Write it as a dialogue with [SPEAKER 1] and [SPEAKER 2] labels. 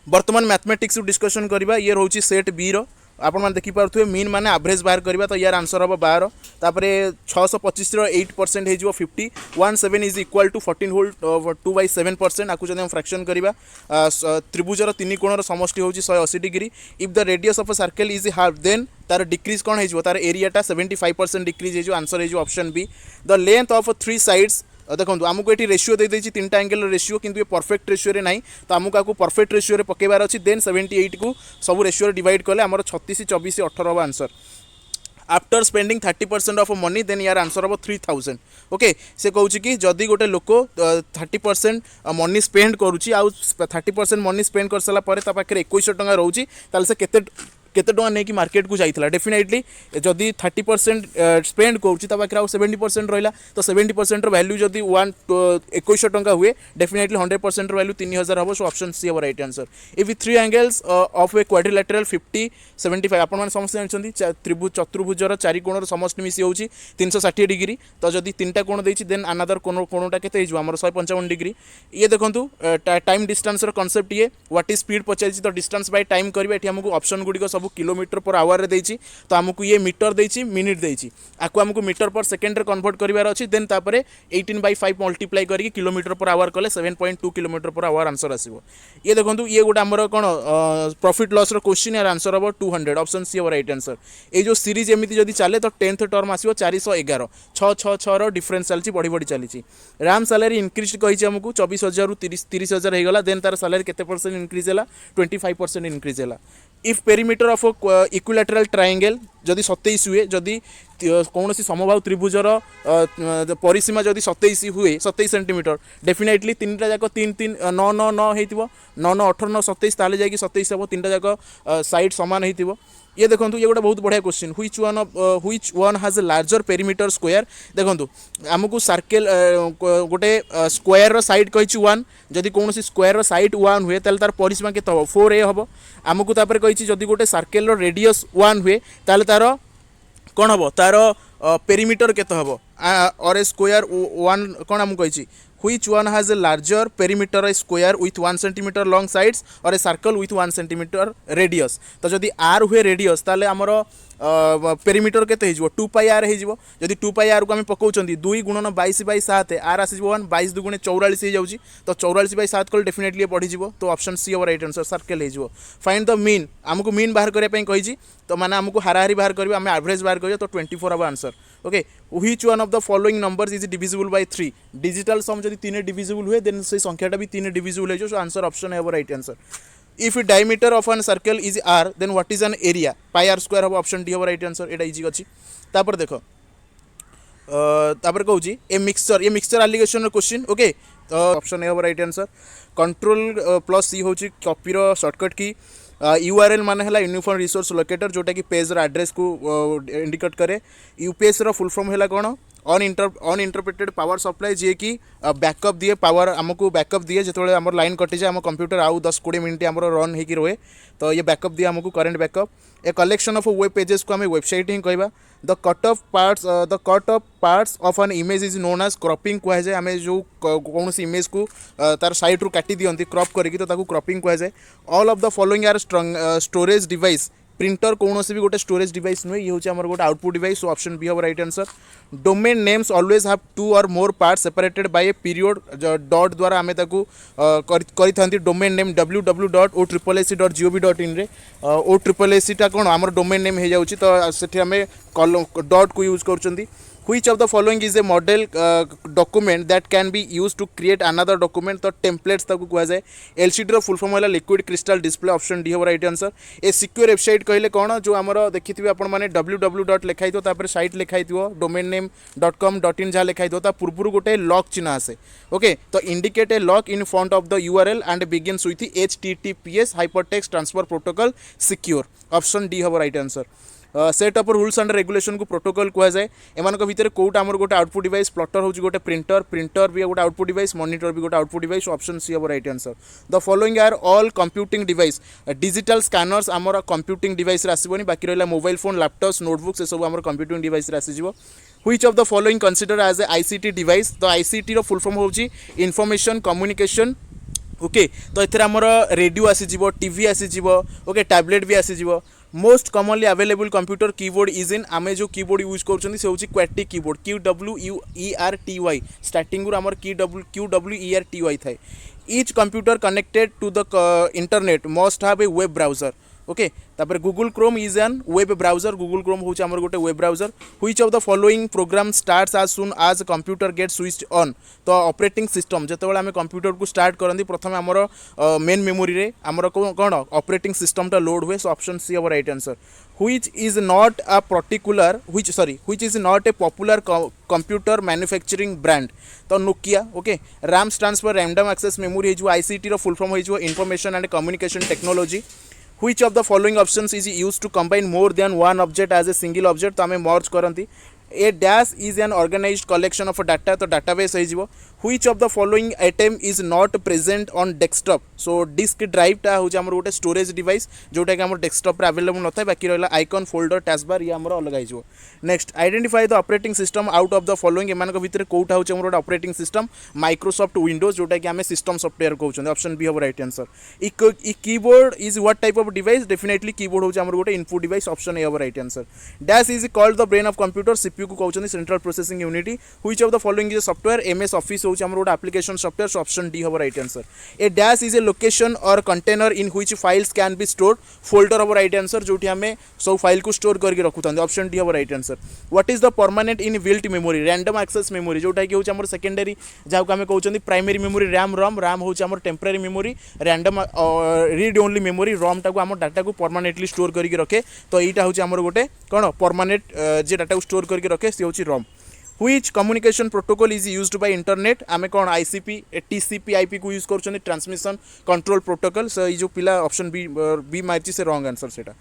[SPEAKER 1] बर्तमान mathematics discussion करवा ये रोचे सेट बी रो आपण मैंने देखिपे मीन माने एवरेज बाहर करवा तो यार आंसर हम 12 तापर 625 8% हो 50 17 इज इक्वाल टू 14 होल 2/7% आपको जब हम फ्रैक्शन करवा त्रिभुजर तीन कोणर समष्टि हूँ 180 degree if the radius of a circle is half then तार डिक्रीज कौन हो तार एरियाटा 75% डिक्रीज हो आंसर हो option B the length of 3 sides देखो आमको ये रेशियो दे देती 3टा एंगल रेशियो किंतु ये परफेक्ट रेशियो रे नहीं तो आमको आपको परफेक्ट रेशियो रे पकेबार अच्छी देन 78 को सब रेशियो रे डिवाइड कले आमर 36 24 18 हम answer after spending 30% of money then यार आंसर हम 3000 ओके से कहूँ कि जदि गोटे लोक 30% मनी स्पेंड करुच्ची आउ 30% मनी स्पेंड कर सारा पर 2100 टंका रोचे से केते केते टंका नहीं कि मार्केट को जाइला डेफिनेटली जदि 30% स्पेंड करुच्ची पाखे आउ 70% रहा तो 70% वैल्यू जदि 2100 टंका हुए डेफिनेटली 100% वैल्यू 3000 हम सो ऑप्शन सी हम right answer if 3 angles of a quadrilateral 50 75 आपण समस्त जानते त्रिभुज चतुर्भुजर 4 कोणर समष्टि मिसी होची 360 डिग्री तो जदि 3टा कोण देछि देन अनदर कोणटा केते हो हमर 155 डिग्री ये देखंतु टाइम डिस्टेंस रो कांसेप्ट ये व्हाट इज स्पीड पचाइछि तो डिस्टेंस बाय टाइम करबे एठी हमकु ऑप्शन गुडी सब किलोमीटर पर आवर रे देछि तो हमकु ये मीटर देछि मिनिट देछि आकु हमकु मीटर पर सेकंड रे कन्वर्ट करिवार अछि देन तापरे 18/5 मल्टीप्लाई करिकि किलोमीटर पर आवर कले 7.2 किलोमीटर पर आवर आंसर आसीबो ये देखंतु ये गोटे हमर कोन प्रॉफिट लॉस रो क्वेश्चन यार आंसर हबो 200 ऑप्शन सी हबो राइट आंसर ए जो सीरीज एमिति जदी चले तो 10th टर्म आसीबो 411 666 रो डिफरेंस चलछि बढ़ी बढ़ी चलीछि राम सैलरी इंक्रीज कहिछि हमकु 24000 रु 30000 हे गला देन तार सैलरी केते परसेंट इंक्रीज हला 25% इंक्रीज हला if perimeter of equilateral triangle जदि 27 हुए जदि कौन समबाहु त्रिभुजर परिसीमा जदि 27 हुए 27 सेंटीमीटर डेफिनेटली 3टा जाक 3 3 9 9 9 होइतिबो 9 9 18 9 27 ताले जाकि 27 हम 3टा जाक साइड समान होइतिबो ये देखो ये गोटे बहुत बढ़िया question which one has a larger perimeter square देखो आमको सर्कल गोटे स्क्वायर रो साइड कहि 1 जदि कौन स्क्वायर रो साइड 1 हुए तार तार परिसीमा केते हो 4a हम आमको तापर कहि जदि गोटे सर्कल रो रेडियस 1 हुए तार तार कौन हम तार पेरीमीटर केते हम और ए स्क्वायर 1 कौन आमको कहि which one has a larger perimeter a square with 1 cm long sides or a circle with 1 cm radius तो जदि r हुए रेडियस ताले हमर पेरीमीटर केते हिजबो 2 पाई r हिजबो जदि 2 पाई r को हम पकाउचंदी 2 गुणन 22/7 r आसीबो 1 22 दुगुणे 44 हे जाउची तो 44/7 को डेफिनेटली पढि जिवो तो ऑप्शन सी और राइट आंसर सर्कल हिजबो फाइंड द मीन हमको मीन बाहर करे पई कहिजी तो माने हमको हाराहारी बाहर करबा हम एवरेज बाहर करियो तो 24 अब answer okay which one of the following numbers is divisible by 3 digital sum जदि 3 डिविजिबल हुए देन से संख्याटा भी 3 डिविजिबल हो सो आंसर ऑप्शन है right answer if diameter of an circle is r then what is an area pi r square हम option D हम right answer एटा easy अछि तापर देखो तापर कहूँ ए मिक्सचर ये मिक्सचर एलिगेशन क्वेश्चन ओके तो ऑप्शन ए हम राइट आंसर कंट्रोल प्लस सी हूँ कॉपी रो शॉर्टकट की यूआरएल माने हला यूनिफॉर्म रिसोर्स लोकेटर जोटा कि पेज रो एड्रेस को इंडिकेट करे यूपीएस रो फुल फॉर्म हला कोन अनइंटरप्रेटेड पावर सप्लाई जी कि बैकअप दिए पावर आमको बैकअप दिए जो आम लाइन कटि जाए आम कंप्यूटर आउ 10-20 मिनट आम रन होगी रहे तो ये बैकअप दिए आमको current backup a collection of web pages को आम वेबसाइट ही कहवा the cut of parts of an image is known as cropping कहुए आम जो कौन इमेज को तार साइड रू काटी दियंती क्रॉप करके तो ताकू क्रॉपिंग कहुए all of the following are storage device printer कौन भी गोटे स्टोरेज डिवाइस नुहे ये हूँ गोटे output device so option B हम right answer domain names always have 2 or more parts separated by a period dot द्वारा आम करी डोमेन नेम www.oaac.gov.in रे oaac टा कौन आम डोमेन नेम हो जाऊँगी तो से आम डॉट को यूज कर which of the following is a model document that can be used to create another document तो templates ताकू कहा जाए LCD रो फुल फॉर्म है liquid crystal display option D हम right answer a secure website कहले कौन जो आमर देखिए आपण मैंने www. लिखाई तापर साइट लिखाई डोमेन नेम .com.in जहाँ लिखाई ता पूर्व गोटे लॉक चिन्ह आसे ओके तो indicate a lock in front of the URL and begins with HTTPS hypertext transfer protocol secure option D हम right answer set up rules and regulation को प्रोटोकॉल कहुए एम भितर कौट आमर गोटे आउटपुट डिवाइस प्लटर हूँ गोटे प्रिंटर भी गोटे आउटपुट डिवाइस मॉनिटर भी गोटे आउटपुट डिवाइस ऑप्शन सी हम right answer the following are all computing device digital scanners आमर कंप्यूटिंग डिवाइस आसबनी बाकी रहा मोबाइल फोन लैपटॉप्स नोटबुक से सब आमर कंप्यूटिंग डिवाइस आसीज which of the following consider as a ICT device तो ICT रो फुल फॉर्म होची इंफॉर्मेशन कम्युनिकेशन ओके तो एथेर आमर रेडियो आसीजिवो टीवी आसीजिवो ओके टैबलेट भी आसीजिवो most commonly available computer keyboard is in आमे जो कीबोर्ड यूज कर से होची क्वाटी कीबोर्ड QWERTY स्टार्टिंग रु आमर QWERTY थाए each computer connected to the internet must have a web browser okay तापर Google Chrome is an web browser Google Chrome हूँ आमर गोटे web browser which of the following program starts as soon as computer get switched on तो operating system जिते आम computer को start करती प्रथम आमर मेन मेमोरी रे आमर कौन ऑपरेटिंग सिस्टमटा लोड हुए सो ऑप्शन सी हम right answer which is not a particular which is not a popular computer manufacturing brand तो Nokia okay RAM stands for random access memory हो ICT रो full form हो information and communication technology which of the following options is used to combine more than one object as a single object तो आम मर्ज करती a dash is an organised collection of data तो database हो which of the following item is not present on desktop so disk drive टा हूँ आमर गोटे स्टोरेज डिवाइस जोटा कि आम डेस्कटॉप अवेलेबल नथा बाकी रहा आइकन फोल्डर टास्कबार ये आमर अलग हो next identify the operating system out of the following एमान भितर कौटा हूँ आम गोटे ऑपरेटिंग सिस्टम माइक्रोसॉफ्ट विंडोज जोटा कि आम सिस्टम सॉफ्टवेयर कहते ऑप्शन बी हम right answer keyboard is what type of device definitely keyboard हूँ आम गोटे इनपुट डिवाइस ऑप्शन ए हम right answer dash is called the brain of computer CPU को कहते central processing unit which of the following is software MS office हूँ आम गोटे application software so option D हम right answer a dash is a location or container in which files can be stored folder हम right answer जो आम सब file को store करके रखुता ऑप्शन डी हम right answer what is the permanent in built memory random access memory जोटा कि हूँ सेकेंडरी जहाँ आम कहते प्राइमरी मेमोरी रैम हूँ आम temporary memory random read only memory RAM टाक आम डाटा को परमानेंटली स्टोर करके रखे तो यहाँ हूँ आम गोटे कौन परमानेंट जे डाटा को स्टोर करके रखे सी हूँ रम which communication protocol is used by internet आमे कौन ICP TCP IP को यूज कर ट्रांसमिशन कंट्रोल प्रोटोकॉल सो ये जो पिला ऑप्शन बी मारची से रॉन्ग आंसर सेटा